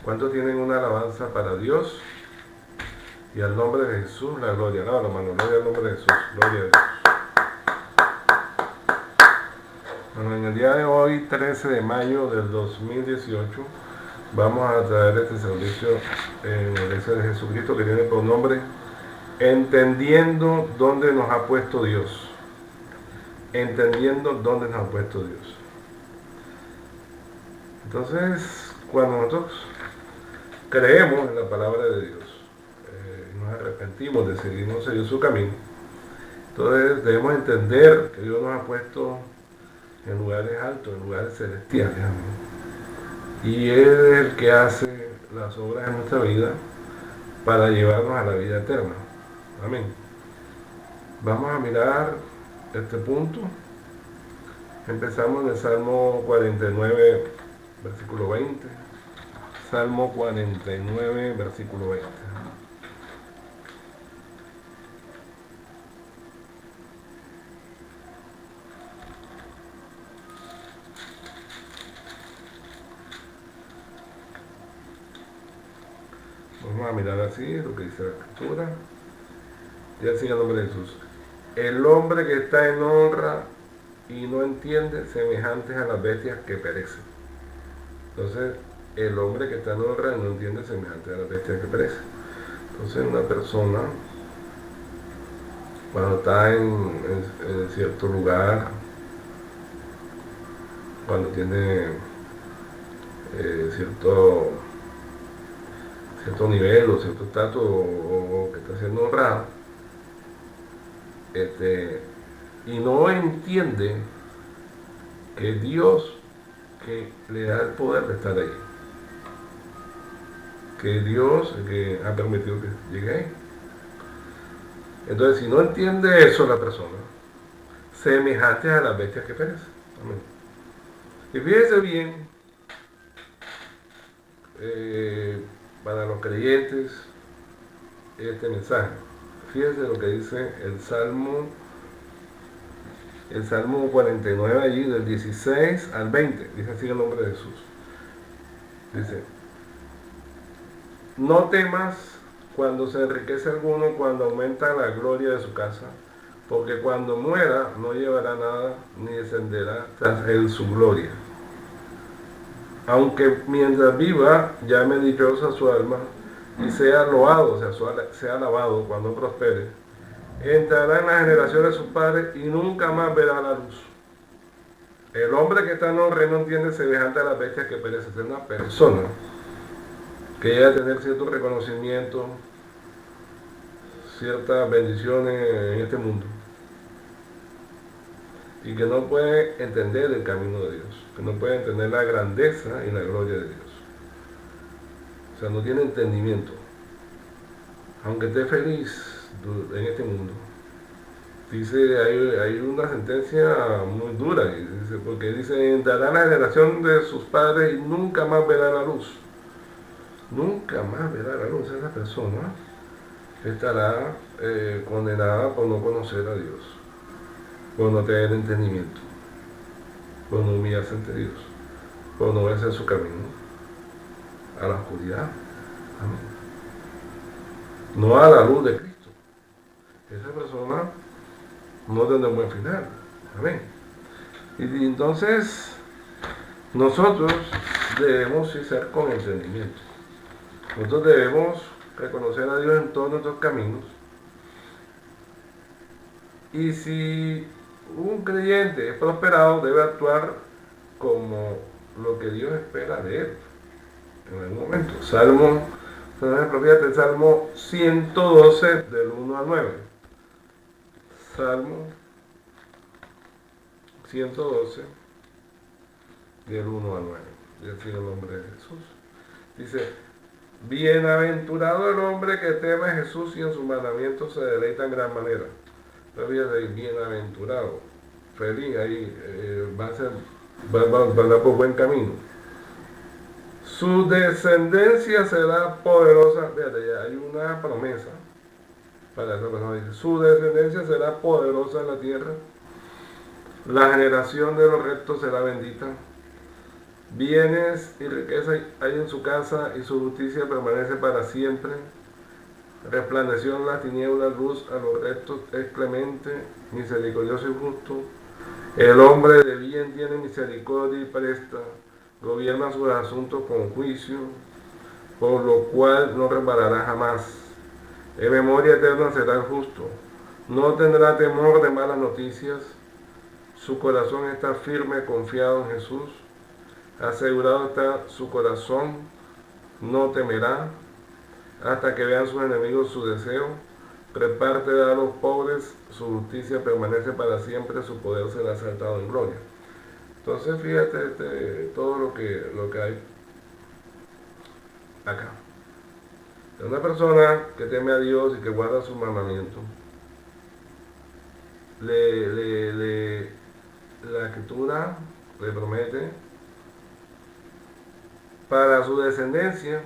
¿Cuántos tienen una alabanza para Dios? Y al nombre de Jesús la gloria. No, hermano, gloria al nombre de Jesús. Gloria a Dios. Bueno, en el día de hoy, 13 de mayo del 2018, vamos a traer este servicio en la iglesia de Jesucristo que tiene por nombre Entendiendo dónde nos ha puesto Dios. Entendiendo dónde nos ha puesto Dios. Entonces, cuando nosotros creemos en la palabra de Dios, nos arrepentimos de seguirnos seguir su camino, entonces debemos entender que Dios nos ha puesto en lugares altos, en lugares celestiales. Y Él es el que hace las obras en nuestra vida para llevarnos a la vida eterna. Amén. Vamos a mirar este punto. Empezamos en el Salmo 49, versículo 20. Salmo 49, versículo 20. Vamos a mirar así lo que dice la escritura. Y así en el nombre de Jesús. El hombre que está en honra y no entiende, semejantes a las bestias que perecen. Entonces, el hombre que está en honra y no entiende, semejantes a las bestias que perecen. Entonces, una persona, cuando está en cierto lugar, cuando tiene cierto nivel o cierto estatus o que está siendo honrado, y no entiende que Dios que le da el poder de estar ahí, que Dios que ha permitido que llegue ahí. Entonces, si no entiende eso la persona, semejantes a las bestias que perecen. Amén. Y fíjese bien, para los creyentes, este mensaje. Fíjese lo que dice el Salmo 49 allí, del 16 al 20. Dice así el nombre de Jesús. Dice: no temas cuando se enriquece alguno, cuando aumenta la gloria de su casa, porque cuando muera no llevará nada, ni descenderá tras él su gloria. Aunque mientras viva llame dichosa su alma, y sea loado, o sea, sea alabado cuando prospere, entrará en la generación de sus padres y nunca más verá la luz. El hombre que está en honra no entiende, semejante a las bestias que perecen. Es una persona que llega a tener cierto reconocimiento, ciertas bendiciones en este mundo, y que no puede entender el camino de Dios, que no puede entender la grandeza y la gloria de Dios. O sea, no tiene entendimiento. Aunque esté feliz en este mundo, dice, hay una sentencia muy dura, porque dice, entrará la generación de sus padres y nunca más verá la luz. Nunca más verá la luz. Esa persona estará condenada por no conocer a Dios, por no tener entendimiento, por no humillarse ante Dios, por no hacer su camino a la oscuridad. Amén. No a la luz de Cristo. Esa persona no tendrá un buen final. Amén. Y entonces nosotros debemos ser con entendimiento. Nosotros debemos reconocer a Dios en todos nuestros caminos. Y si un creyente es prosperado, debe actuar como lo que Dios espera de él en algún momento. El Salmo 112 del 1 al 9. Salmo 112 del 1 al 9. Y así el nombre de Jesús. Dice: bienaventurado el hombre que teme a Jesús y en sus mandamientos se deleita en gran manera. Entonces, de bienaventurado, feliz, ahí va a andar por buen camino. Su descendencia será poderosa. Fíjate, ya hay una promesa para esa persona. Dice: su descendencia será poderosa en la tierra. La generación de los rectos será bendita. Bienes y riqueza hay en su casa y su justicia permanece para siempre. Resplandeció en las tinieblas luz a los rectos, es clemente, misericordioso y justo. El hombre de bien tiene misericordia y presta, gobierna sus asuntos con juicio, por lo cual no resbalará jamás. En memoria eterna será el justo. No tendrá temor de malas noticias. Su corazón está firme, confiado en Jesús. Asegurado está su corazón, no temerá. Hasta que vean sus enemigos su deseo. Reparte a los pobres, su justicia permanece para siempre, su poder será exaltado en gloria. Entonces fíjate todo lo que hay acá. Una persona que teme a Dios y que guarda sus mandamientos, la escritura le promete para su descendencia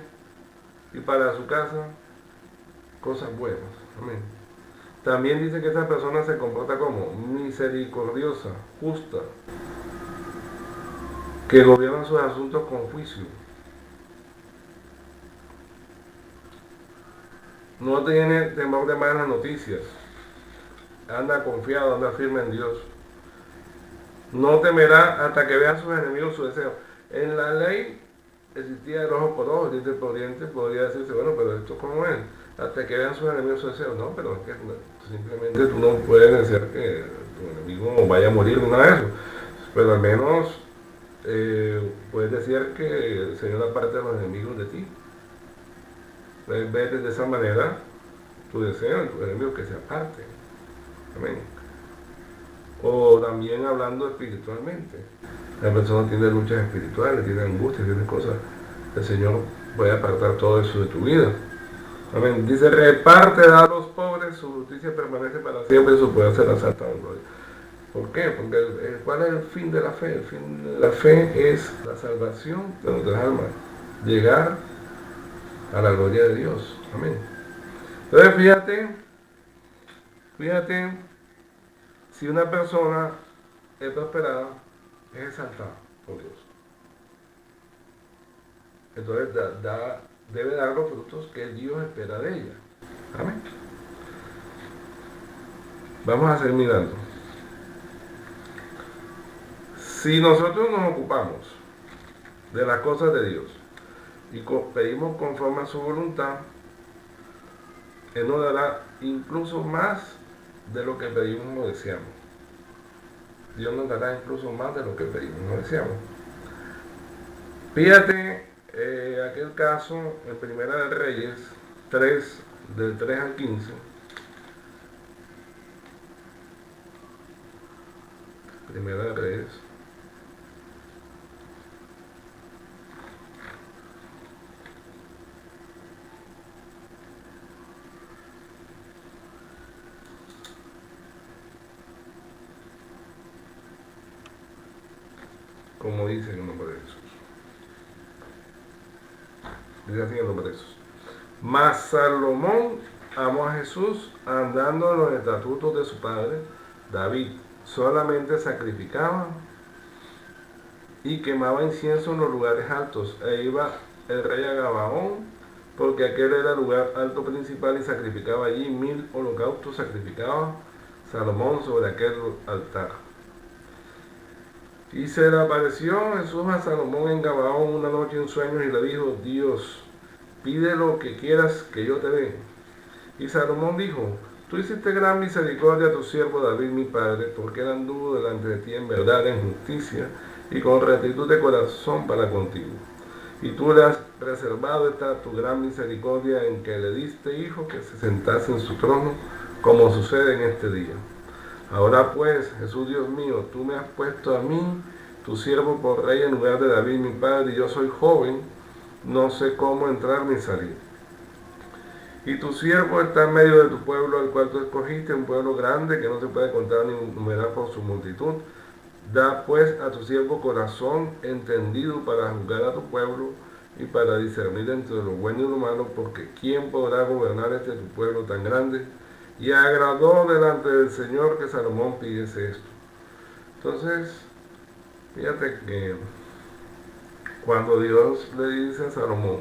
y para su casa cosas buenas. Amén. También dice que esa persona se comporta como misericordiosa, justa, que gobierna sus asuntos con juicio. No tiene temor de malas noticias. Anda confiado, anda firme en Dios. No temerá hasta que vea a sus enemigos su deseo. En la ley existía el ojo por ojo, diente por diente. Podría decirse, bueno, pero esto cómo es. Hasta que vean sus enemigos su deseo. No, pero es que simplemente tú no puedes desear que tu enemigo vaya a morir de una vez. Pero al menos puedes decir que el Señor aparte de los enemigos de ti. Puedes ver de esa manera tu deseo, tu enemigo que se aparte. Amén. O también hablando espiritualmente. La persona tiene luchas espirituales, tiene angustias, tiene cosas. El Señor puede apartar todo eso de tu vida. Amén. Dice, reparte a los pobres, su justicia permanece para siempre y su poder será exaltado en gloria. ¿Por qué? Porque ¿cuál es el fin de la fe? El fin de la fe es la salvación de nuestras almas. Llegar a la gloria de Dios. Amén. Entonces fíjate, si una persona es prosperada, es exaltada por Dios. Entonces debe dar los frutos que Dios espera de ella. Amén. Vamos a seguir mirando. Si nosotros nos ocupamos de las cosas de Dios y pedimos conforme a su voluntad, Él nos dará incluso más de lo que pedimos o deseamos. Dios nos dará incluso más de lo que pedimos o deseamos. Fíjate aquel caso en Primera de Reyes 3, del 3 al 15. Primera de Reyes. Como dice el nombre de Jesús. Dice así el nombre de Jesús. Mas Salomón amó a Jesús andando en los estatutos de su padre David. Solamente sacrificaba y quemaba incienso en los lugares altos. E iba el rey a Gabaón, porque aquel era el lugar alto principal, y sacrificaba allí 1000 holocaustos. Sacrificaba Salomón sobre aquel altar. Y se le apareció Jesús a Salomón en Gabaón una noche en sueños y le dijo: Dios, pide lo que quieras que yo te dé. Y Salomón dijo: Tú hiciste gran misericordia a tu siervo David mi padre, porque él anduvo delante de ti en verdad, en justicia y con rectitud de corazón para contigo. Y tú le has reservado esta tu gran misericordia en que le diste hijo que se sentase en su trono, como sucede en este día. Ahora pues, Jesús Dios mío, tú me has puesto a mí, tu siervo, por rey en lugar de David mi padre, y yo soy joven, no sé cómo entrar ni salir. Y tu siervo está en medio de tu pueblo, al cual tú escogiste, un pueblo grande que no se puede contar ni numerar por su multitud. Da pues a tu siervo corazón entendido para juzgar a tu pueblo y para discernir entre lo bueno y lo malo, porque ¿quién podrá gobernar este tu pueblo tan grande? Y agradó delante del Señor que Salomón pidiese esto. Entonces, fíjate que cuando Dios le dice a Salomón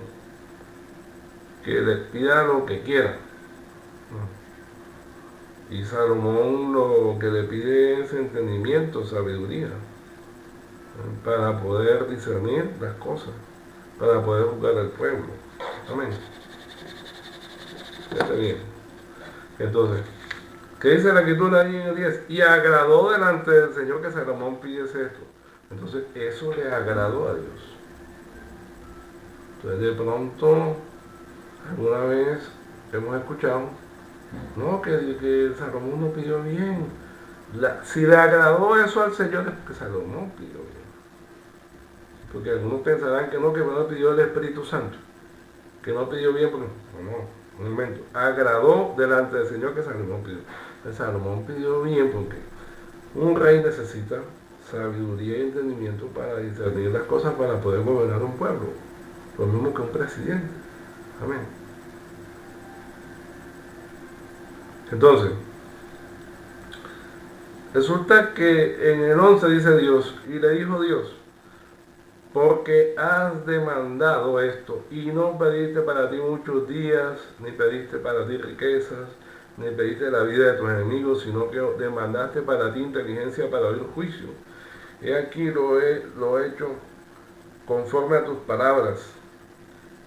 que le pida lo que quiera, ¿no? Y Salomón lo que le pide es entendimiento, sabiduría, ¿no? Para poder discernir las cosas, para poder juzgar al pueblo. Amén. Fíjate bien. Entonces, ¿qué dice la escritura ahí en el 10? Y agradó delante del Señor que Salomón pidiese esto. Entonces, eso le agradó a Dios. Entonces, de pronto, alguna vez hemos escuchado, no, que Salomón no pidió bien. Si le agradó eso al Señor es porque Salomón pidió bien. Porque algunos pensarán que no pidió el Espíritu Santo, que no pidió bien, porque no invento. Agradó delante del Señor que Salomón pidió. Entonces, Salomón pidió bien porque un rey necesita sabiduría y entendimiento para discernir las cosas para poder gobernar un pueblo. Lo mismo que un presidente. Amén. Entonces, resulta que en el 11 dice Dios, y le dijo Dios, porque has demandado esto, y no pediste para ti muchos días, ni pediste para ti riquezas, ni pediste la vida de tus enemigos, sino que demandaste para ti inteligencia para oír juicio. He aquí lo he hecho conforme a tus palabras.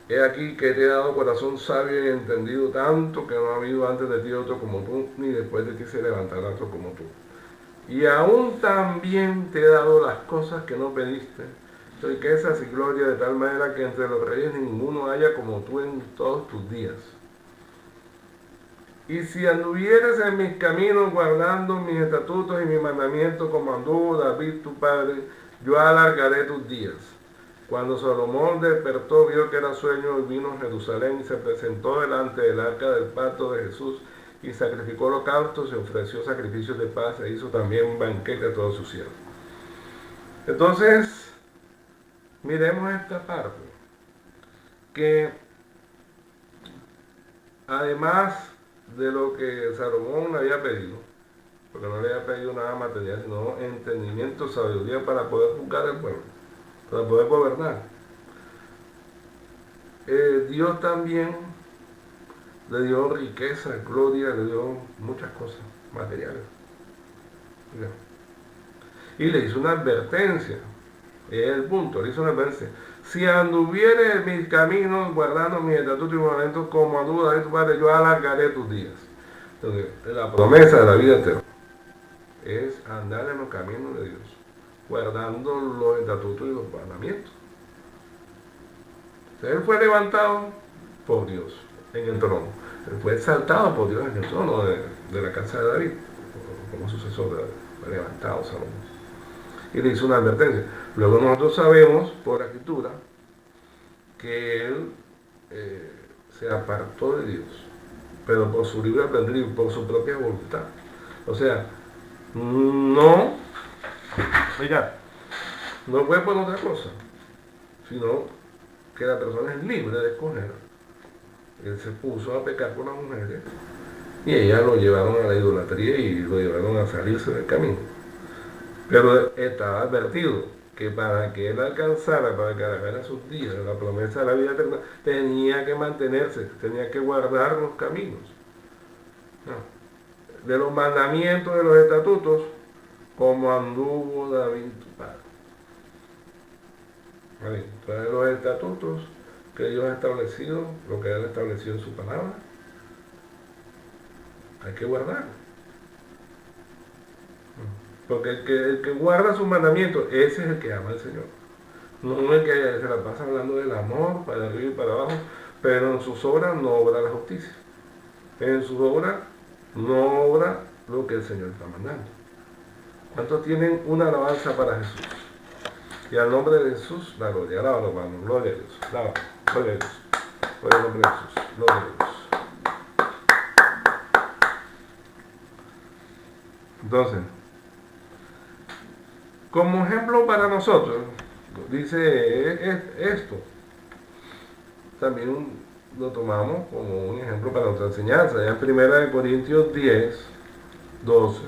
He aquí que te he dado corazón sabio y entendido, tanto que no ha habido antes de ti otro como tú, ni después de ti se levantará otro como tú. Y aún también te he dado las cosas que no pediste, riquezas y gloria, de tal manera que entre los reyes ninguno haya como tú en todos tus días. Y si anduvieres en mis caminos, guardando mis estatutos y mis mandamientos, como anduvo David tu padre, yo alargaré tus días. Cuando Salomón despertó, vio que era sueño, y vino a Jerusalén y se presentó delante del arca del pacto de Jesús, y sacrificó holocaustos y ofreció sacrificios de paz, e hizo también un banquete a todos sus siervos. Entonces, miremos esta parte, que además de lo que Salomón le había pedido, porque no le había pedido nada material, sino entendimiento, sabiduría para poder juzgar al pueblo, para poder gobernar. Dios también le dio riqueza, gloria, le dio muchas cosas materiales. Y le hizo una advertencia, es el punto, le hizo una advertencia. Si anduviere en mis caminos, guardando mis estatutos y mandamientos, como anduvo David tu padre, yo alargaré tus días. Entonces, la promesa de la vida eterna es andar en los caminos de Dios, guardando los estatutos y los mandamientos. Entonces, él fue levantado por Dios en el trono. Él fue exaltado por Dios en el trono de la casa de David, como sucesor de David. Fue levantado Salomón. Y le hizo una advertencia. Luego nosotros sabemos por la escritura que él se apartó de Dios, pero por su libre albedrío, por su propia voluntad. O sea, no fue por otra cosa, sino que la persona es libre de escoger. Él se puso a pecar con las mujeres y ellas lo llevaron a la idolatría y lo llevaron a salirse del camino. Pero estaba advertido que para que él alcanzara, para que alargara sus días, la promesa de la vida eterna, tenía que mantenerse, tenía que guardar los caminos. ¿No? De los mandamientos, de los estatutos, como anduvo David tu padre. Entonces los estatutos que Dios ha establecido, lo que Él ha establecido en su palabra, hay que guardarlo. Porque el que guarda sus mandamientos, ese es el que ama al Señor. No es que se la pasa hablando del amor para arriba y para abajo, pero en sus obras no obra la justicia. En sus obras no obra lo que el Señor está mandando. ¿Cuántos tienen una alabanza para Jesús? Y al nombre de Jesús, la gloria. Alábalo, hermano. Gloria a Dios. Alábalo. Gloria a Dios. Gloria al nombre de Jesús. Gloria a Dios. Entonces, como ejemplo para nosotros, dice esto. También lo tomamos como un ejemplo para nuestra enseñanza. Ya en 1 Corintios 10, 12.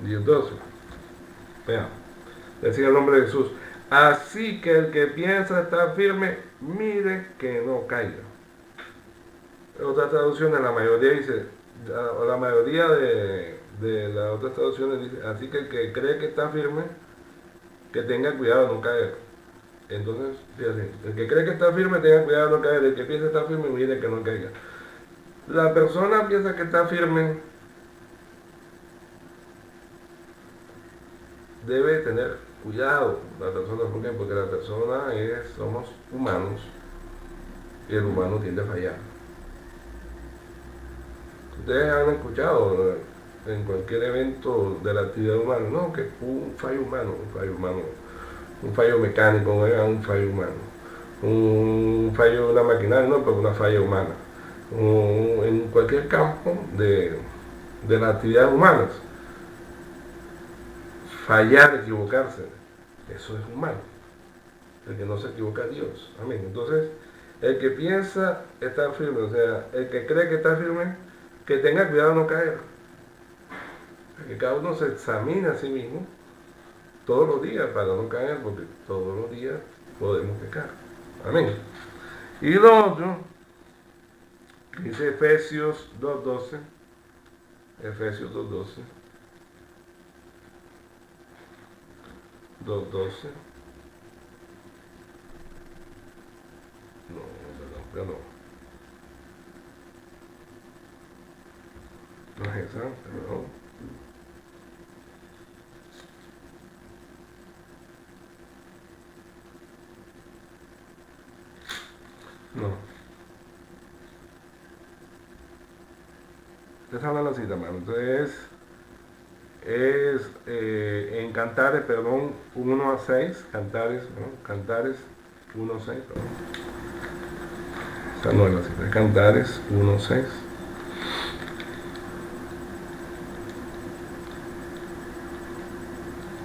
10:12. Vean, decía el nombre de Jesús. Así que el que piensa estar firme, mire que no caiga. Otras traducciones, la mayoría dice, la mayoría de las otras traducciones dice, así que el que cree que está firme, que tenga cuidado de no caer. Entonces, fíjate, el que cree que está firme, tenga cuidado de no caer. El que piensa estar firme, mire que no caiga. La persona piensa que está firme, debe tener cuidado la persona. ¿Por qué? Porque la persona somos humanos y el humano tiende a fallar. Ustedes han escuchado en cualquier evento de la actividad humana, no, que un fallo humano, un fallo mecánico, un fallo humano, un fallo de una maquinaria, no, pero una falla humana. En cualquier campo de las actividades humanas, fallar, equivocarse, eso es humano. El que no se equivoca es Dios. Amén. Entonces, el que piensa estar firme, o sea, el que cree que está firme, que tenga cuidado de no caer. Que cada uno se examine a sí mismo todos los días para no caer, porque todos los días podemos pecar. Amén. Y lo otro, dice Efesios 2:12. Efesios 2:12. 2:12. No, perdón. No es esa, perdón. No. Esa no es la cita, hermano. Entonces, en Cantares, perdón, 1:6. Cantares, ¿no? Cantares 1:6, perdón. Esa no es la cita. Cantares 1:6.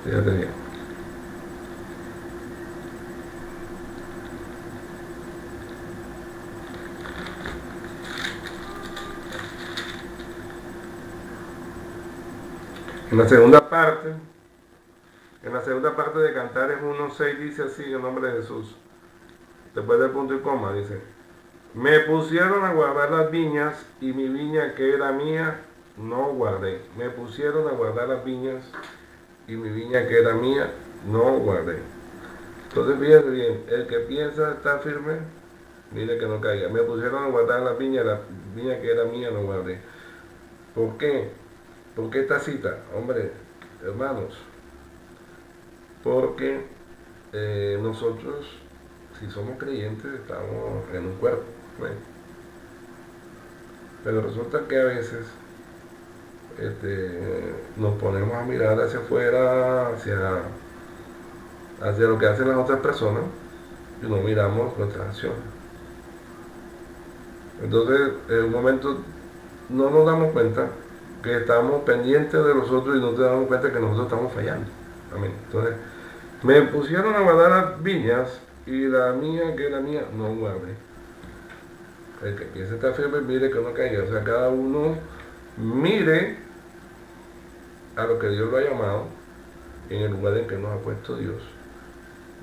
Fíjate bien. En la segunda parte de Cantares 1:6 dice así en nombre de Jesús. Después del punto y coma dice, me pusieron a guardar las viñas y mi viña que era mía no guardé. Me pusieron a guardar las viñas y mi viña que era mía no guardé. Entonces fíjate bien, el que piensa estar firme, mire que no caiga. Me pusieron a guardar la viña que era mía no guardé. ¿Por qué? ¿Por qué esta cita? Hombre, hermanos, porque nosotros, si somos creyentes, estamos en un cuerpo, ¿no? Pero resulta que a veces nos ponemos a mirar hacia afuera, hacia lo que hacen las otras personas, y no miramos nuestras acciones. Entonces, en un momento no nos damos cuenta que estamos pendientes de los otros y no te damos cuenta que nosotros estamos fallando. Amén. Entonces, me pusieron a guardar las viñas y la mía, que era mía, no guardé. El que piense estar firme, mire que no caiga. O sea, cada uno mire a lo que Dios lo ha llamado en el lugar en que nos ha puesto Dios.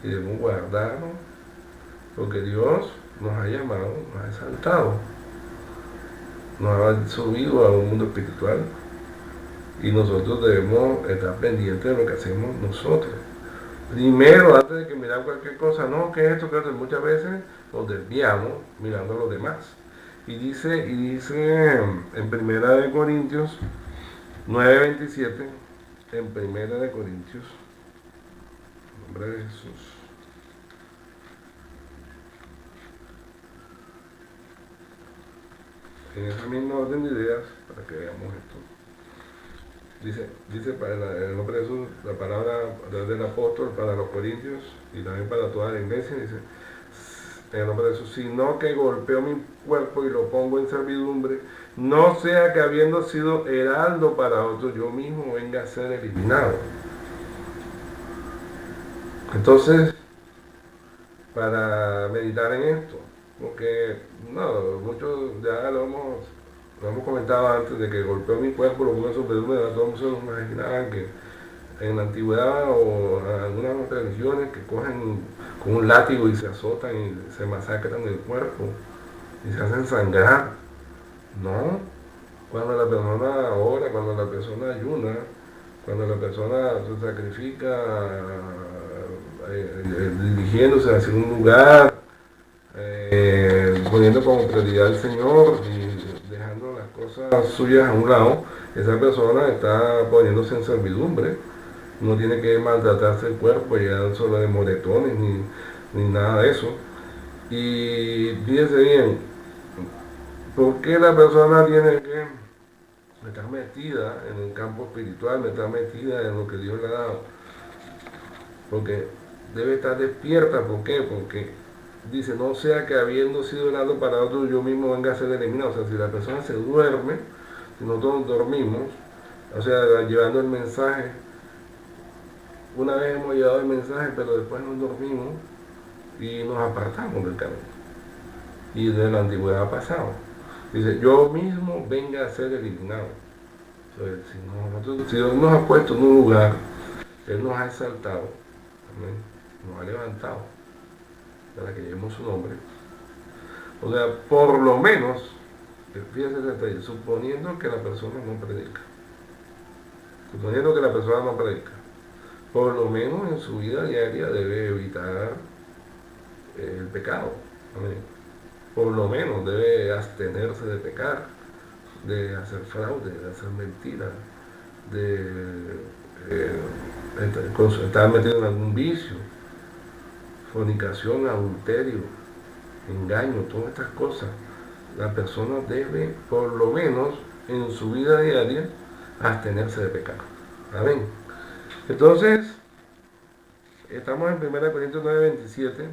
Y debemos guardarlo, porque Dios nos ha llamado, nos ha exaltado, nos ha subido a un mundo espiritual y nosotros debemos estar pendientes de lo que hacemos nosotros. Primero, antes de que mirar cualquier cosa, no, que esto, que esto, muchas veces nos desviamos mirando a los demás. Y dice en Primera de Corintios 9:27, en Primera de Corintios, en nombre de Jesús. En esa misma orden de ideas, para que veamos esto. Dice para el nombre de Jesús, la palabra del apóstol para los corintios y también para toda la iglesia, dice, en el nombre de Jesús, sino que golpeo mi cuerpo y lo pongo en servidumbre, no sea que habiendo sido heraldo para otros, yo mismo venga a ser eliminado. Entonces, para meditar en esto, porque no, muchos ya lo hemos lo hemos comentado antes, de que golpeó mi cuerpo, lo puse sobre una, todos se nos imaginaban que en la antigüedad o en algunas religiones que cogen con un látigo y se azotan y se masacran el cuerpo y se hacen sangrar. No, cuando la persona ora, cuando la persona ayuna, cuando la persona se sacrifica dirigiéndose hacia un lugar, poniendo como prioridad al Señor y dejando las cosas suyas a un lado, esa persona está poniéndose en servidumbre. No tiene que maltratarse el cuerpo, llegar solo de moretones ni nada de eso. Y fíjense bien, ¿por qué la persona tiene que estar metida en el campo espiritual, estar metida en lo que Dios le ha dado? Porque debe estar despierta. ¿Por qué? Porque dice, no sea que habiendo sido dado para otros, yo mismo venga a ser eliminado. O sea, si la persona se duerme, si nosotros dormimos, o sea, llevando el mensaje, una vez hemos llevado el mensaje, pero después nos dormimos y nos apartamos del camino. Y de la antigüedad ha pasado. Dice, yo mismo venga a ser eliminado. Entonces, si Dios nos ha puesto en un lugar, Él nos ha exaltado, amén, nos ha levantado para que llevemos su nombre. O sea, por lo menos, fíjense el detalle, suponiendo que la persona no predica. Suponiendo que la persona no predica. Por lo menos en su vida diaria debe evitar el pecado. Amén. Por lo menos debe abstenerse de pecar, de hacer fraude, de hacer mentiras, de estar metido en algún vicio, fornicación, adulterio, engaño, todas estas cosas. La persona debe, por lo menos en su vida diaria, abstenerse de pecar. Amén. Entonces, estamos en 1 Corintios 9:27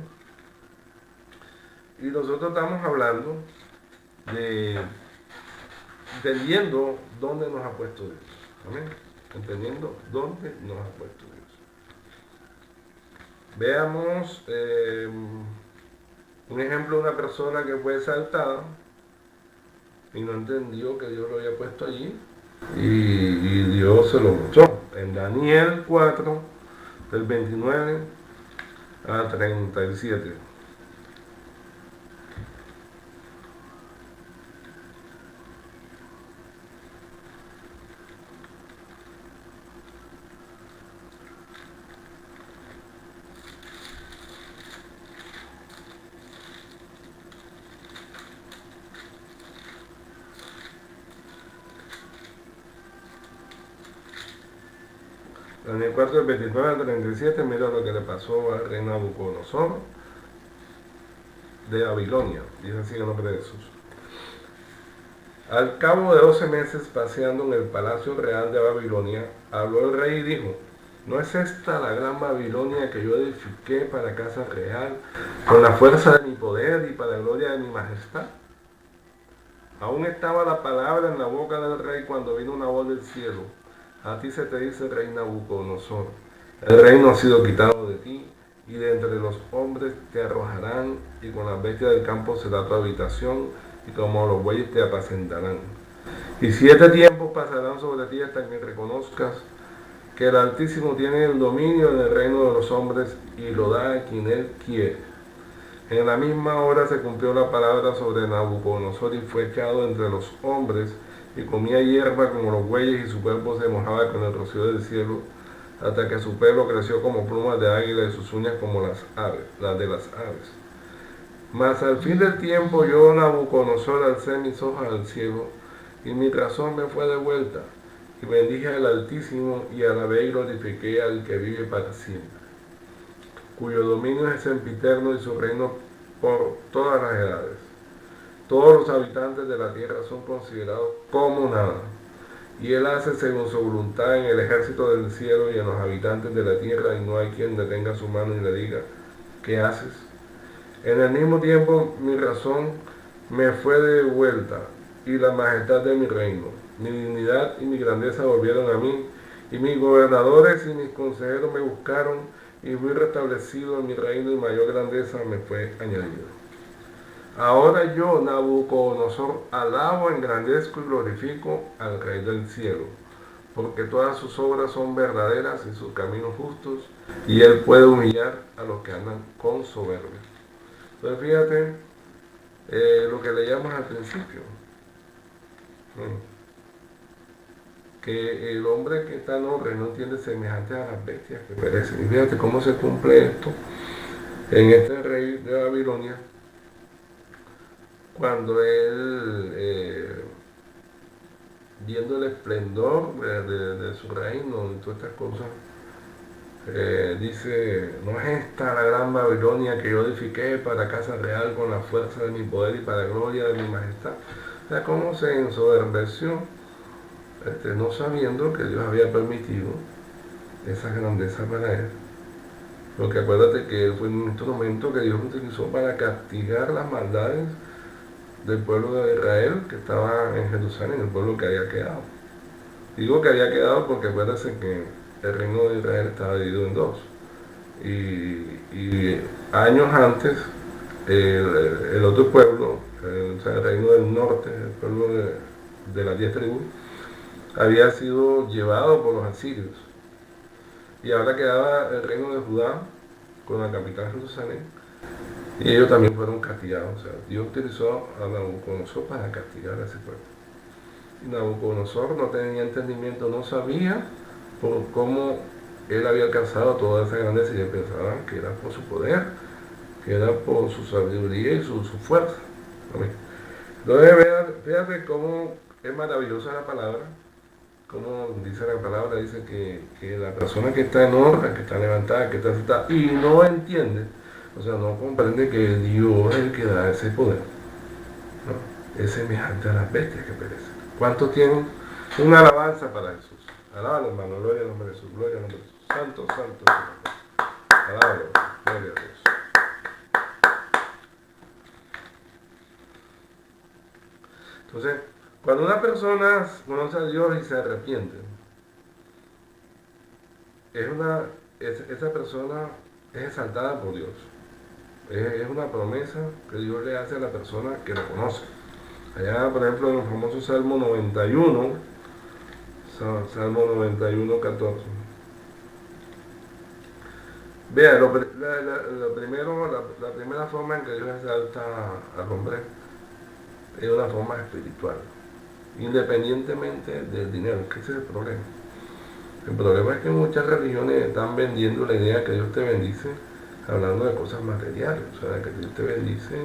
y nosotros estamos hablando de entendiendo dónde nos ha puesto Dios. Amén. Entendiendo dónde nos ha puesto Dios. Veamos un ejemplo de una persona que fue exaltada y no entendió que Dios lo había puesto allí y Dios se lo mostró. En Daniel 4, del 29 a 37. Daniel 4, del 29 al 37, mira lo que le pasó al rey Nabucodonosor de Babilonia. Dice así el nombre de Jesús. Al cabo de 12 meses paseando en el palacio real de Babilonia, habló el rey y dijo, ¿no es esta la gran Babilonia que yo edifiqué para casa real, con la fuerza de mi poder y para la gloria de mi majestad? Aún estaba la palabra en la boca del rey cuando vino una voz del cielo. A ti se te dice, rey Nabucodonosor, el reino ha sido quitado de ti, y de entre los hombres te arrojarán, y con las bestias del campo será tu habitación, y como los bueyes te apacentarán. Y 7 tiempos pasarán sobre ti hasta que reconozcas que el Altísimo tiene el dominio en el reino de los hombres, y lo da a quien él quiere. En la misma hora se cumplió la palabra sobre Nabucodonosor, y fue echado entre los hombres, y comía hierba como los bueyes, y su cuerpo se mojaba con el rocío del cielo, hasta que su pelo creció como plumas de águila y sus uñas como las de las aves. Mas al fin del tiempo yo, Nabucodonosor, alcé mis ojos al cielo, y mi razón me fue devuelta, y bendije al Altísimo, y alabé y glorifiqué al que vive para siempre, cuyo dominio es sempiterno y su reino por todas las edades. Todos los habitantes de la tierra son considerados como nada, y él hace según su voluntad en el ejército del cielo y en los habitantes de la tierra, y no hay quien detenga su mano y le diga, ¿qué haces? En el mismo tiempo mi razón me fue devuelta, y la majestad de mi reino, mi dignidad y mi grandeza volvieron a mí, y mis gobernadores y mis consejeros me buscaron, y fui restablecido en mi reino, y mayor grandeza me fue añadida. Ahora yo, Nabucodonosor, alabo, engrandezco y glorifico al Rey del cielo, porque todas sus obras son verdaderas y sus caminos justos, y él puede humillar a los que andan con soberbia. Entonces fíjate lo que leíamos al principio, que el hombre que está en honra y no entiende semejante a las bestias que perecen. Y fíjate cómo se cumple esto en este rey de Babilonia, cuando él, viendo el esplendor de su reino y todas estas cosas, dice, ¿no es esta la gran Babilonia que yo edifiqué para casa real con la fuerza de mi poder y para la gloria de mi majestad? O sea, cómo se ensoberbeció, no sabiendo que Dios había permitido esa grandeza para él. Porque acuérdate que fue un instrumento que Dios utilizó para castigar las maldades del pueblo de Israel que estaba en Jerusalén, el pueblo que había quedado. Digo que había quedado porque acuérdense que el reino de Israel estaba dividido en dos. Y años antes, el otro pueblo, o sea, el reino del norte, el pueblo de las 10 tribus, había sido llevado por los asirios. Y ahora quedaba el reino de Judá con la capital Jerusalén. Y ellos también fueron castigados. O sea, Dios utilizó a Nabucodonosor para castigar a ese pueblo. Y Nabucodonosor no tenía entendimiento, no sabía por cómo él había alcanzado toda esa grandeza y él pensaba que era por su poder, que era por su sabiduría y su fuerza. Amén. Entonces fíjate cómo es maravillosa la palabra, como dice la palabra, dice que la persona que está en honra, que está levantada, que está sentada y no entiende, o sea, no comprende que Dios es el que da ese poder, ¿no? Es semejante a las bestias que perecen. ¿Cuántos tienen una alabanza para Jesús? Alábalo, hermano, gloria al nombre de Jesús, gloria al nombre de Jesús. Santo, santo, santo. Alábalo, gloria a Dios. Entonces, cuando una persona conoce a Dios y se arrepiente, esa persona es exaltada por Dios. Es una promesa que Dios le hace a la persona que lo conoce. Allá, por ejemplo, en el famoso Salmo 91, Salmo 91, 14. Vea, la primera forma en que Dios exalta al hombre es una forma espiritual, independientemente del dinero, que ese es el problema. El problema es que muchas religiones están vendiendo la idea que Dios te bendice hablando de cosas materiales, o sea, que Dios te bendice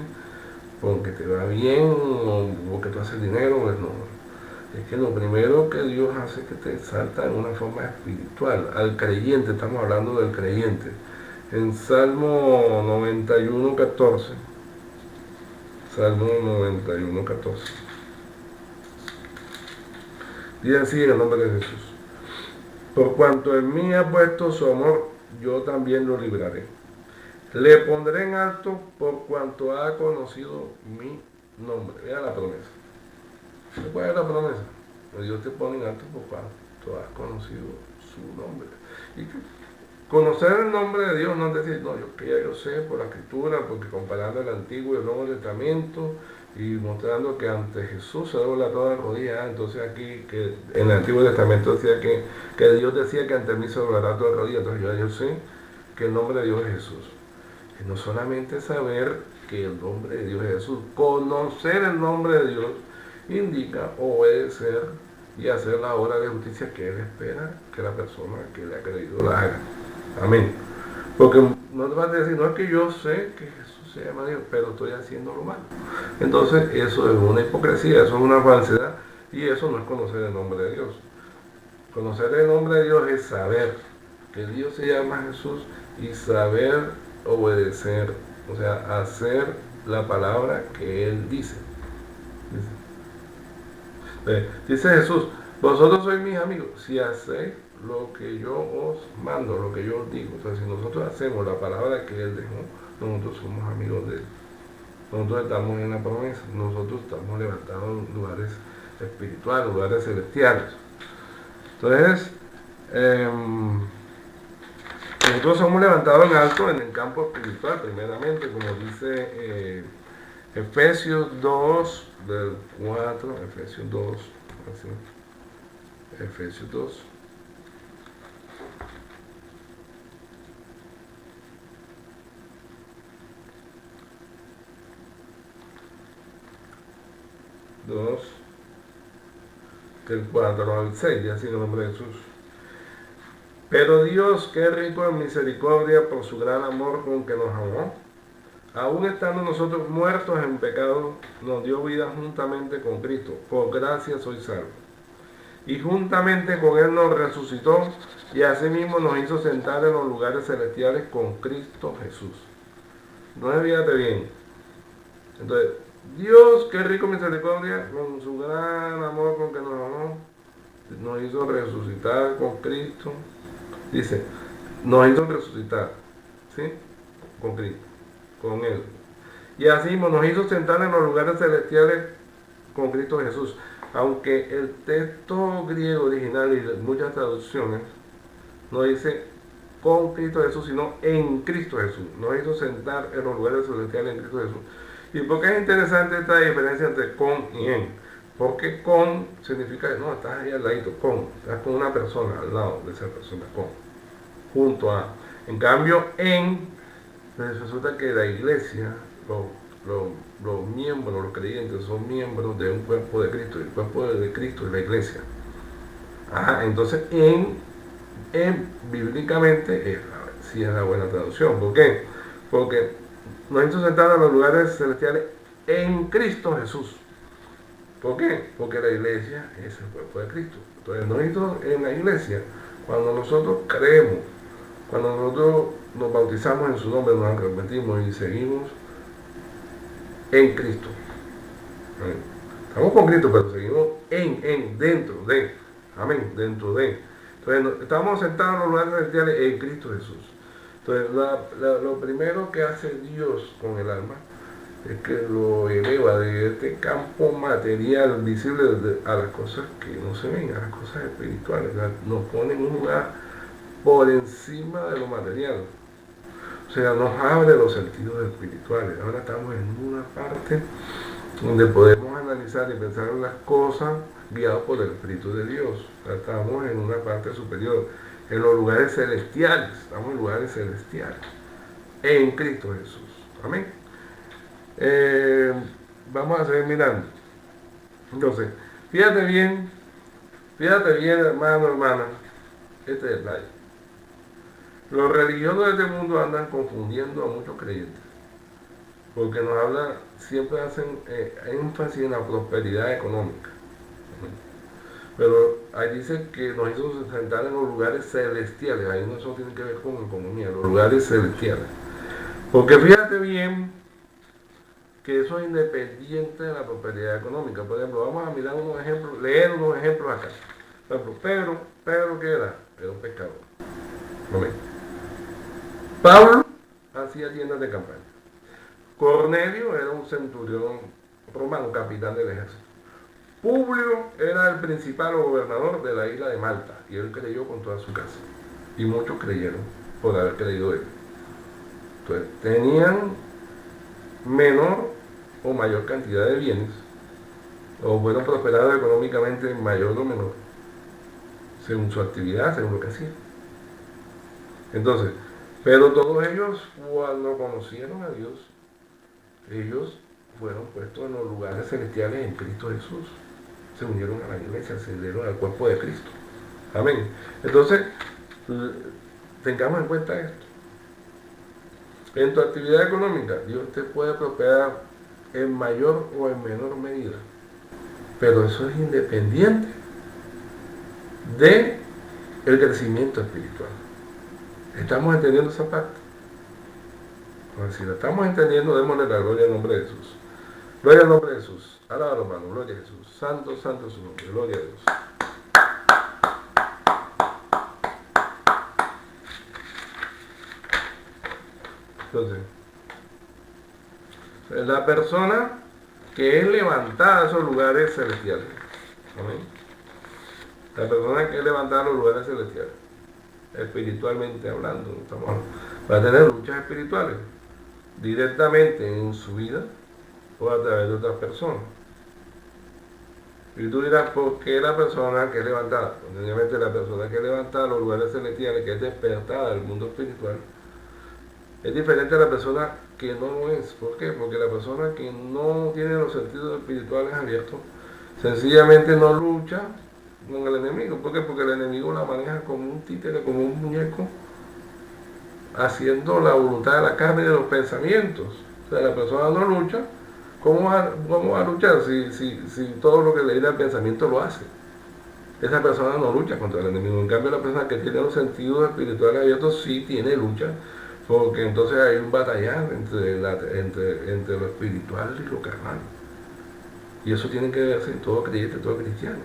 porque te va bien o porque tú haces dinero, pues no. Es que lo primero que Dios hace es que te exalta en una forma espiritual. Al creyente, estamos hablando del creyente. En Salmo 91, 14. Salmo 91, 14. Dice así en el nombre de Jesús. Por cuanto en mí ha puesto su amor, yo también lo libraré. Le pondré en alto por cuanto ha conocido mi nombre. Vea la promesa. ¿Cuál es la promesa? Dios te pone en alto por cuanto has conocido su nombre. Y conocer el nombre de Dios no es decir, no, que ya yo sé por la escritura, porque comparando el Antiguo y el Nuevo Testamento y mostrando que ante Jesús se dobla toda rodilla. Entonces aquí, que en el Antiguo Testamento decía que Dios decía que ante mí se doblará toda rodilla. Entonces yo sé que el nombre de Dios es Jesús. Y no solamente saber que el nombre de Dios es Jesús, conocer el nombre de Dios indica obedecer y hacer la obra de justicia que Él espera que la persona que le ha creído la haga. Amén. Porque no te vas a decir, no es que yo sé que Jesús se llama Dios, pero estoy haciendo lo malo. Entonces eso es una hipocresía, eso es una falsedad y eso no es conocer el nombre de Dios. Conocer el nombre de Dios es saber que Dios se llama Jesús y saber obedecer, o sea, hacer la palabra que Él dice. Dice Jesús, vosotros sois mis amigos si hacéis lo que yo os mando, lo que yo os digo. O sea, si nosotros hacemos la palabra que Él dejó, nosotros somos amigos de Él. Nosotros estamos en la promesa, nosotros estamos levantados en lugares espirituales, lugares celestiales. Entonces, nosotros somos levantados en alto en el campo espiritual, primeramente, como dice Efesios 2, del 4, Efesios 2, así, Efesios 2. Del 4 al 6, así en el nombre de Jesús. Pero Dios, que es rico en misericordia por su gran amor con que nos amó, aún estando nosotros muertos en pecado, nos dio vida juntamente con Cristo. Por gracia soy salvo. Y juntamente con Él nos resucitó y asimismo nos hizo sentar en los lugares celestiales con Cristo Jesús. No fíjate bien. Entonces, Dios, que es rico en misericordia, con su gran amor con que nos amó, nos hizo resucitar con Cristo. Dice, nos hizo resucitar, ¿sí? Con Cristo, con Él. Y así nos hizo sentar en los lugares celestiales con Cristo Jesús. Aunque el texto griego original y muchas traducciones no dice con Cristo Jesús, sino en Cristo Jesús. Nos hizo sentar en los lugares celestiales en Cristo Jesús. ¿Y por qué es interesante esta diferencia entre con y en? Porque con significa, no, estás ahí al ladito, con, estás con una persona, al lado de esa persona, con, junto a. En cambio, en, resulta que la iglesia, los miembros, los creyentes son miembros de un cuerpo de Cristo, y el cuerpo de Cristo es la iglesia. Ajá, entonces, en bíblicamente, sí es la buena traducción. ¿Por qué? Porque nos hizo sentar en los lugares celestiales en Cristo Jesús. ¿Por qué? Porque la iglesia es el cuerpo de Cristo. Entonces, nos hizo en la iglesia, cuando nosotros creemos, cuando nosotros nos bautizamos en su nombre, nos arrepentimos y seguimos en Cristo. Estamos con Cristo, pero seguimos dentro de. Amén, dentro de. Entonces, estamos sentados en los lugares celestiales en Cristo Jesús. Entonces, lo primero que hace Dios con el alma es que lo eleva de este campo material visible a las cosas que no se ven, a las cosas espirituales. Nos pone en un lugar por encima de lo material. O sea, nos abre los sentidos espirituales. Ahora estamos en una parte donde podemos analizar y pensar en las cosas guiados por el Espíritu de Dios. Estamos en una parte superior, en los lugares celestiales. Estamos en lugares celestiales, en Cristo Jesús. Amén. Vamos a seguir mirando. Entonces, fíjate bien, hermana, este detalle. Los religiosos de este mundo andan confundiendo a muchos creyentes, porque nos habla, siempre hacen énfasis en la prosperidad económica. Pero ahí dice que nos hizo sentar en los lugares celestiales. Ahí no eso tiene que ver con economía, los lugares celestiales. Porque fíjate bien que eso es independiente de la prosperidad económica. Por ejemplo, vamos a mirar unos ejemplos, leer unos ejemplos acá. Por ejemplo, Pedro ¿qué era? Era un pescador. Pablo hacía tiendas de campaña. Cornelio era un centurión romano, capitán del ejército. Publio era el principal gobernador de la isla de Malta y él creyó con toda su casa. Y muchos creyeron por haber creído él. Entonces, tenían menor o mayor cantidad de bienes, o fueron prosperados económicamente mayor o menor, según su actividad, según lo que hacían. Entonces, pero todos ellos, cuando conocieron a Dios, ellos fueron puestos en los lugares celestiales en Cristo Jesús. Se unieron a la iglesia, se unieron al cuerpo de Cristo. Amén. Entonces, tengamos en cuenta esto. En tu actividad económica, Dios te puede prosperar en mayor o en menor medida. Pero eso es independiente de el crecimiento espiritual. ¿Estamos entendiendo esa parte? Pues si la estamos entendiendo, démosle la gloria al nombre de Jesús. Gloria al nombre de Jesús. Alabado, hermano. Gloria a Jesús. Santo, santo es su nombre. Gloria a Dios. Entonces, la persona que es levantada a esos lugares celestiales. ¿Amén? La persona que es levantada a los lugares celestiales, espiritualmente hablando, va a tener luchas espirituales directamente en su vida o a través de otras personas. Y tú dirás, ¿por qué la persona que es levantada? Pues, obviamente la persona que es levantada a los lugares celestiales, que es despertada del mundo espiritual, es diferente a la persona que no lo es. ¿Por qué? Porque la persona que no tiene los sentidos espirituales abiertos, sencillamente no lucha con el enemigo. ¿Por qué? Porque el enemigo la maneja como un títere, como un muñeco, haciendo la voluntad de la carne y de los pensamientos. O sea, la persona no lucha. ¿Cómo va a luchar si todo lo que le viene al pensamiento lo hace? Esa persona no lucha contra el enemigo. En cambio, la persona que tiene los sentidos espirituales abiertos sí tiene lucha, porque entonces hay un batallar entre lo espiritual y lo carnal. Y eso tiene que verse en todo creyente, todo cristiano.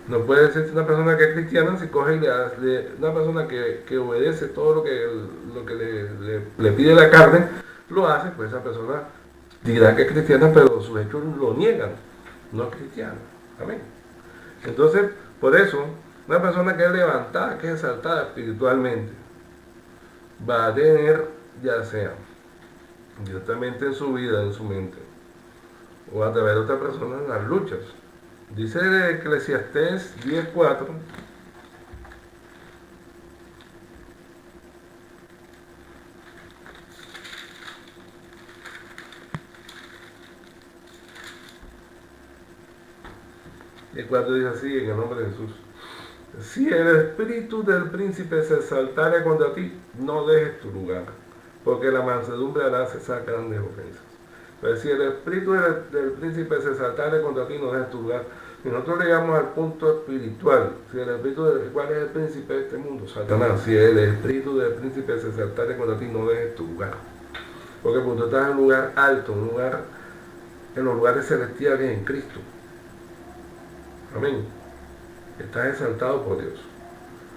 No puede ser una persona que es cristiana si coge y una persona que obedece todo lo que le pide la carne, lo hace, pues esa persona dirá que es cristiana, pero sus hechos lo niegan, no es cristiana. Amén. Entonces, por eso, una persona que es levantada, que es exaltada espiritualmente, va a tener, ya sea directamente en su vida, en su mente, o a través de otra persona, las luchas. Dice Eclesiastés 10:4. Y el 4 dice así, en el nombre de Jesús: si el espíritu del príncipe se exaltare contra ti, no dejes tu lugar, porque la mansedumbre hará cesar grandes ofensas. Pero si el espíritu del príncipe se exaltare contra ti, no dejes tu lugar. Y nosotros llegamos al punto espiritual. Si el espíritu ¿cuál es el príncipe de este mundo? Satanás. Si el espíritu del príncipe se exaltare contra ti, no dejes tu lugar. Porque tú estás en un lugar alto, en los lugares celestiales en Cristo. Amén. Estás exaltado por Dios.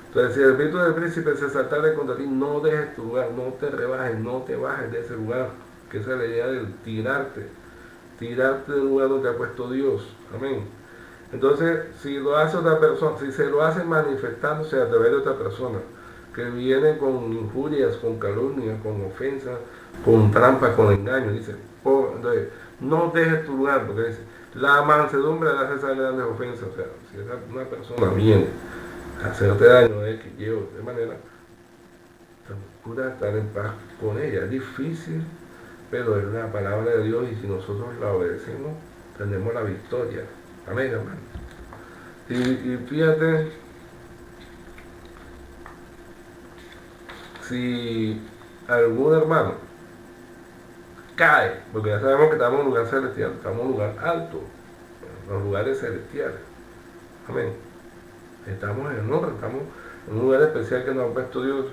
Entonces, si el espíritu del príncipe se exaltare contra ti, no dejes tu lugar, no te rebajes, no te bajes de ese lugar, que esa es la idea de tirarte del lugar donde ha puesto Dios. Amén. Entonces, si lo hace otra persona, si se lo hace manifestándose a través de otra persona, que viene con injurias, con calumnias, con ofensas, con trampas, con engaños, dice, entonces, no dejes tu lugar, porque dice, la mansedumbre le hace esas grandes ofensas. O sea, si una persona viene a hacerte daño de X, Y, de manera, procura estar en paz con ella. Es difícil, pero es la palabra de Dios, y si nosotros la obedecemos, tendremos la victoria. Amén, hermano. Y fíjate, si algún hermano cae, porque ya sabemos que estamos en un lugar celestial, estamos en un lugar alto, en los lugares celestiales. Amén. Estamos en honra, estamos en un lugar especial que nos ha puesto Dios.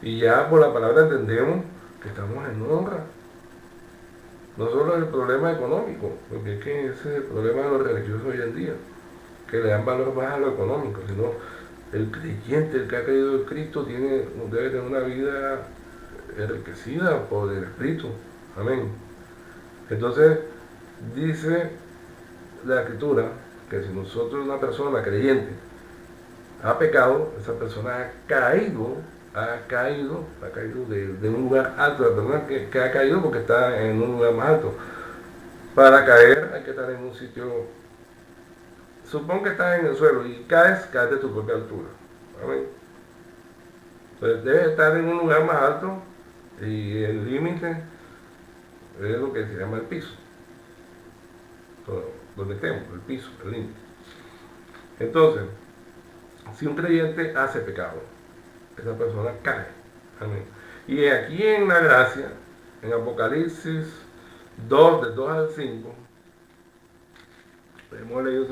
Y ya por la palabra entendemos que estamos en honra. No solo el problema económico, porque es que ese es el problema de los religiosos hoy en día, que le dan valor más a lo económico, sino el creyente, el que ha creído en Cristo, debe tener una vida enriquecida por el Espíritu. Amén. Entonces, dice la Escritura que si nosotros, una persona creyente, ha pecado, esa persona ha caído de un lugar alto. La persona que ha caído porque está en un lugar más alto. Para caer hay que estar en un sitio. Supón que estás en el suelo y caes de tu propia altura. Amén. Entonces debes estar en un lugar más alto, y el límite es lo que se llama el piso. Donde estemos, el piso, el límite. Entonces, si un creyente hace pecado, esa persona cae. Amén. Y aquí en la gracia, en Apocalipsis 2, del 2 al 5, hemos leído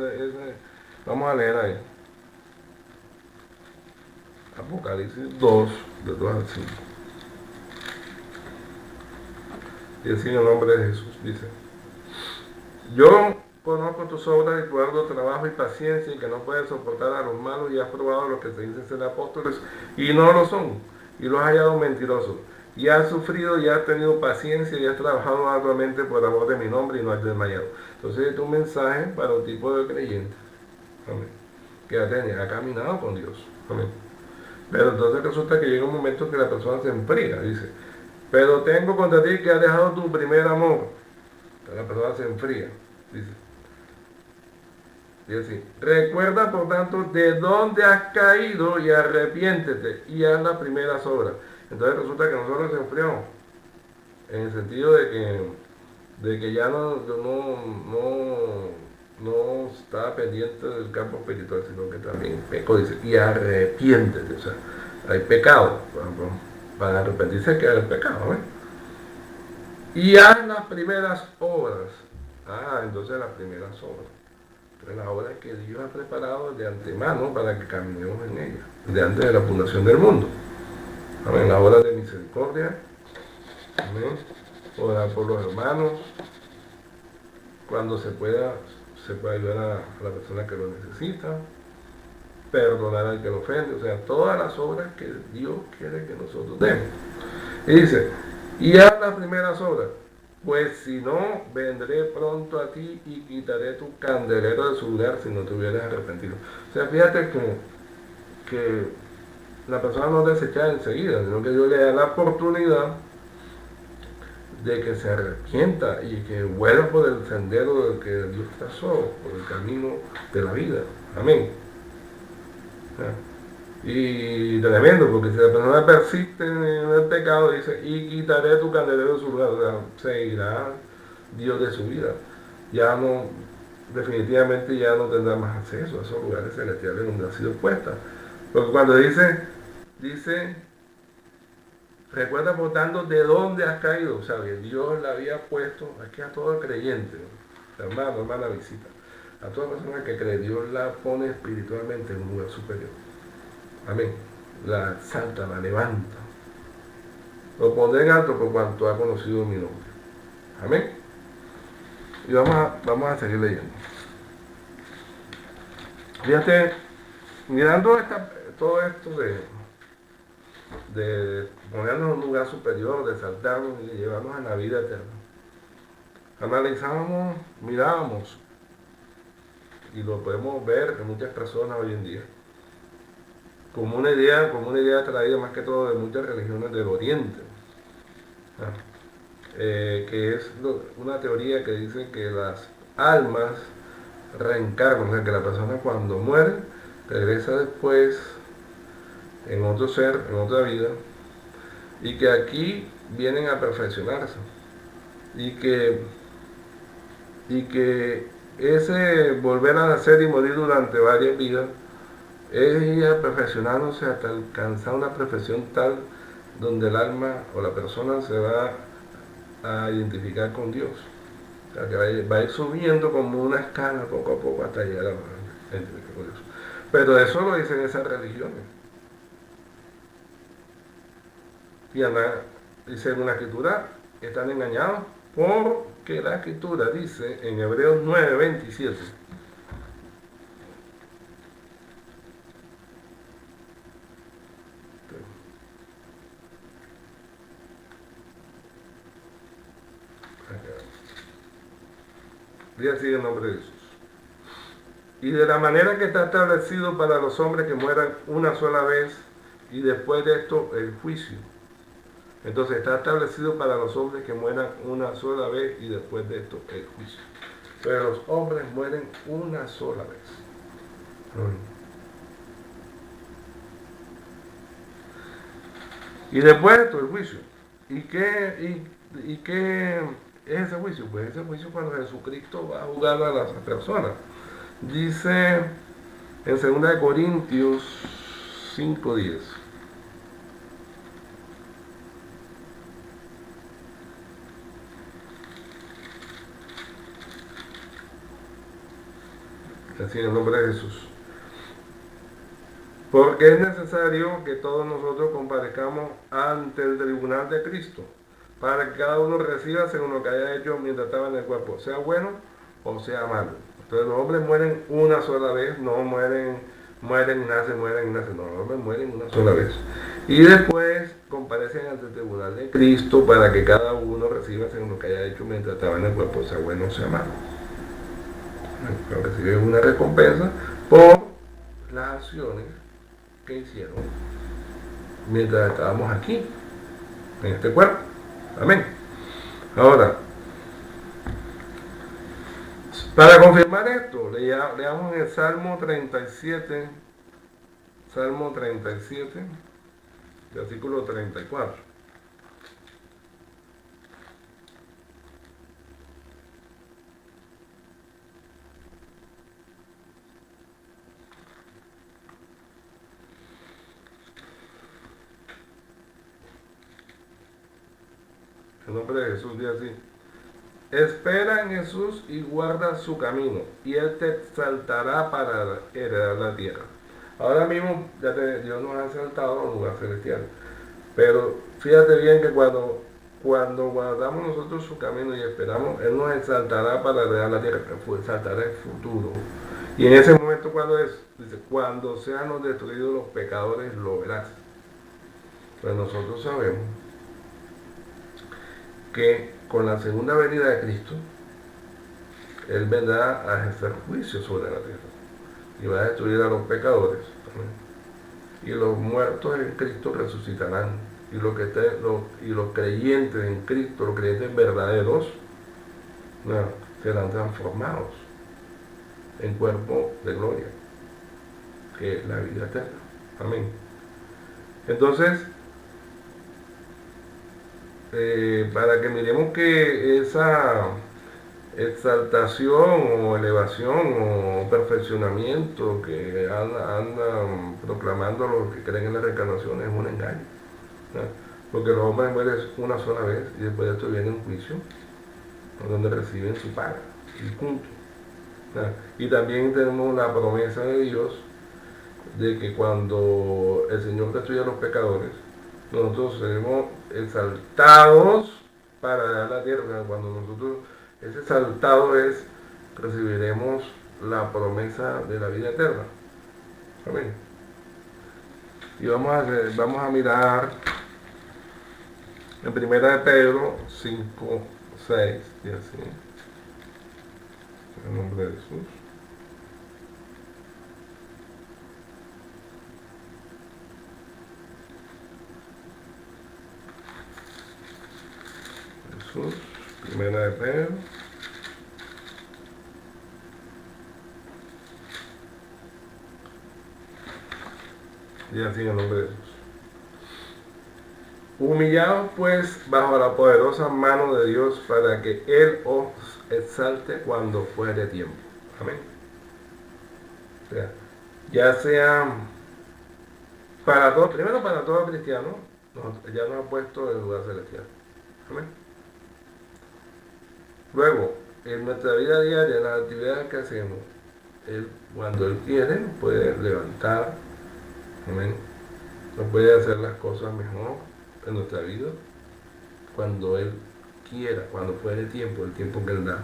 vamos a leer ahí. Apocalipsis 2, del 2 al 5. Y así en el nombre de Jesús dice: yo conozco tus obras y tu arduo trabajo y paciencia, y que no puedes soportar a los malos, y has probado a los que se dicen ser apóstoles y no lo son, y los has hallado mentirosos, y has sufrido y has tenido paciencia y has trabajado arduamente por amor de mi nombre y no has desmayado. Entonces este es un mensaje para un tipo de creyente, amén, que ha caminado con Dios, amén. Pero entonces resulta que llega un momento que la persona se enfría, dice: pero tengo contra ti que has dejado tu primer amor. la persona se enfría, dice. Dice así, recuerda por tanto de dónde has caído y arrepiéntete y haz las primeras obras. Entonces resulta que nosotros nos enfriamos, en el sentido de que ya no estaba pendiente del campo espiritual, sino que también pecó, dice, y arrepiéntete. O sea, hay pecado, para arrepentirse que hay pecado, ¿eh? Y haz las primeras obras. Entonces las primeras obras. Entonces las obras que Dios ha preparado de antemano para que caminemos en ellas, de antes de la fundación del mundo. Amén. Las obras de misericordia. Amén. Orar por los hermanos. Cuando se pueda ayudar a la persona que lo necesita. Perdonar al que lo ofende. O sea, todas las obras que Dios quiere que nosotros demos. Y dice, y haz las primeras obras, pues si no, vendré pronto a ti y quitaré tu candelero de su lugar si no te hubieras arrepentido. O sea, fíjate que la persona no desecha enseguida, sino que Dios le da la oportunidad de que se arrepienta y que vuelva por el sendero del que Dios trazó, por el camino de la vida. Amén. Y tremendo, porque si la persona persiste en el pecado, dice, y quitaré tu candelero de su lugar, o sea, se irá Dios de su vida. Ya no, definitivamente ya no tendrá más acceso a esos lugares celestiales donde ha sido puesta. Porque cuando dice, recuerda por tanto de dónde has caído, o sea, que Dios la había puesto aquí a todo creyente, ¿no? Hermana visita. A toda persona que cree, Dios la pone espiritualmente en un lugar superior. Amén. La exalta, la levanta. Lo pondré en alto por cuanto ha conocido mi nombre. Amén. Y vamos a seguir leyendo. Fíjate, mirando todo esto de ponernos en un lugar superior, de exaltarnos y de llevarnos a la vida eterna. Analizábamos, mirábamos, y lo podemos ver en muchas personas hoy en día, como una idea traída más que todo de muchas religiones del Oriente, que es una teoría que dice que las almas reencarnan, o sea, que la persona cuando muere regresa después en otro ser, en otra vida, y que aquí vienen a perfeccionarse, y que ese volver a nacer y morir durante varias vidas es ir perfeccionándose hasta alcanzar una perfección tal donde el alma o la persona se va a identificar con Dios. O sea, que va a ir subiendo como una escala poco a poco hasta llegar a identificar con Dios. Pero eso lo dicen esas religiones. Y según la Escritura están engañados porque la Escritura dice en Hebreos 9:27. Dice así en nombre de Jesús. Y de la manera que está establecido para los hombres que mueran una sola vez y después de esto el juicio. Entonces está establecido para los hombres que mueran una sola vez y después de esto el juicio. Pero los hombres mueren una sola vez. Y después de esto el juicio. ¿Y qué es ese juicio? Pues ese juicio cuando Jesucristo va a juzgar a las personas. Dice en 2 Corintios 5:10. Así en el nombre de Jesús. Porque es necesario que todos nosotros comparezcamos ante el tribunal de Cristo, para que cada uno reciba según lo que haya hecho mientras estaba en el cuerpo, sea bueno o sea malo. Entonces los hombres mueren una sola vez, no mueren y nacen, no, los hombres mueren una sola vez. Y después comparecen ante el tribunal de Cristo para que cada uno reciba según lo que haya hecho mientras estaba en el cuerpo, sea bueno o sea malo. Pero recibe una recompensa por las acciones que hicieron mientras estábamos aquí, en este cuerpo. Amén. Ahora, Para confirmar esto, leamos en el Salmo 37, versículo 34. En nombre de Jesús, dice así: espera en Jesús y guarda su camino, y Él te exaltará para heredar la tierra. Ahora mismo Dios nos ha exaltado a un lugar celestial. Pero fíjate bien que cuando guardamos nosotros su camino y esperamos, Él nos exaltará para heredar la tierra, exaltará el futuro. Y en ese momento, ¿cuándo es? Dice, cuando sean los destruidos los pecadores, lo verás. Pues nosotros sabemos que con la segunda venida de Cristo, Él vendrá a ejercer juicio sobre la tierra y va a destruir a los pecadores. Y los muertos en Cristo resucitarán. Y los creyentes en Cristo, los creyentes verdaderos, serán transformados en cuerpo de gloria, que es la vida eterna. Amén. Entonces, para que miremos que esa exaltación o elevación o perfeccionamiento que andan proclamando los que creen en la reencarnación es un engaño, ¿no? Porque los hombres mueren una sola vez y después de esto viene un juicio donde reciben su paga y punto, ¿no? Y también tenemos la promesa de Dios de que cuando el Señor destruya a los pecadores, nosotros seremos exaltados para dar la tierra. Cuando nosotros, ese exaltado es, recibiremos la promesa de la vida eterna. Amén. Y vamos a mirar en 1 de Pedro 5, 6 y así. En el nombre de Jesús. Jesús, 1 de Pedro. Y así en el nombre de Jesús. Humillaos pues bajo la poderosa mano de Dios para que Él os exalte cuando fuere tiempo. Amén. O sea, ya sea para todos, primero para todo cristiano, ya nos ha puesto en el lugar celestial. Amén. Luego, en nuestra vida diaria, en las actividades que hacemos, cuando Él quiere, nos puede levantar. Amén. Nos puede hacer las cosas mejor en nuestra vida cuando Él quiera, cuando fuere tiempo, el tiempo que Él da.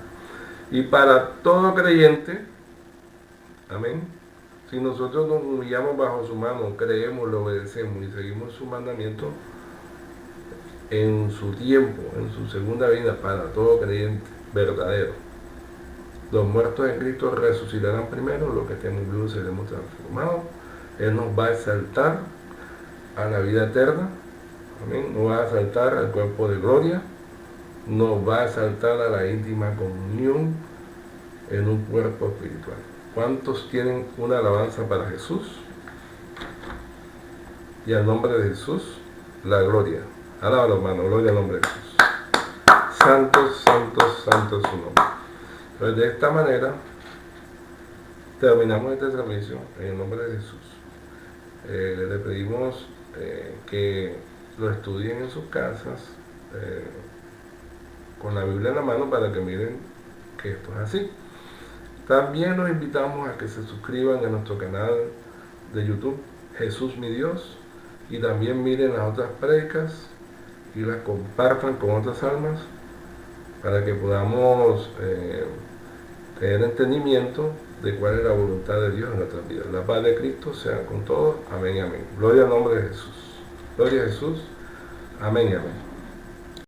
Y para todo creyente, amén, si nosotros nos humillamos bajo su mano, creemos, lo obedecemos y seguimos su mandamiento, en su tiempo, en su segunda vida, para todo creyente verdadero, los muertos en Cristo resucitarán primero, los que estemos vivos seremos transformados. Él nos va a exaltar a la vida eterna. Amén. Nos va a exaltar al cuerpo de gloria. Nos va a exaltar a la íntima comunión en un cuerpo espiritual. ¿Cuántos tienen una alabanza para Jesús? Y al nombre de Jesús, la gloria. Alábalo, hermano, gloria al nombre de Jesús. Santo, santo, santo es su nombre. Pues de esta manera terminamos este servicio en el nombre de Jesús. Le pedimos que lo estudien en sus casas con la Biblia en la mano para que miren que esto es así. También los invitamos a que se suscriban a nuestro canal de YouTube Jesús mi Dios, y también miren las otras predicas y las compartan con otras almas para que podamos tener entendimiento de cuál es la voluntad de Dios en nuestras vidas. La paz de Cristo sea con todos. Amén y amén. Gloria al nombre de Jesús. Gloria a Jesús. Amén y amén.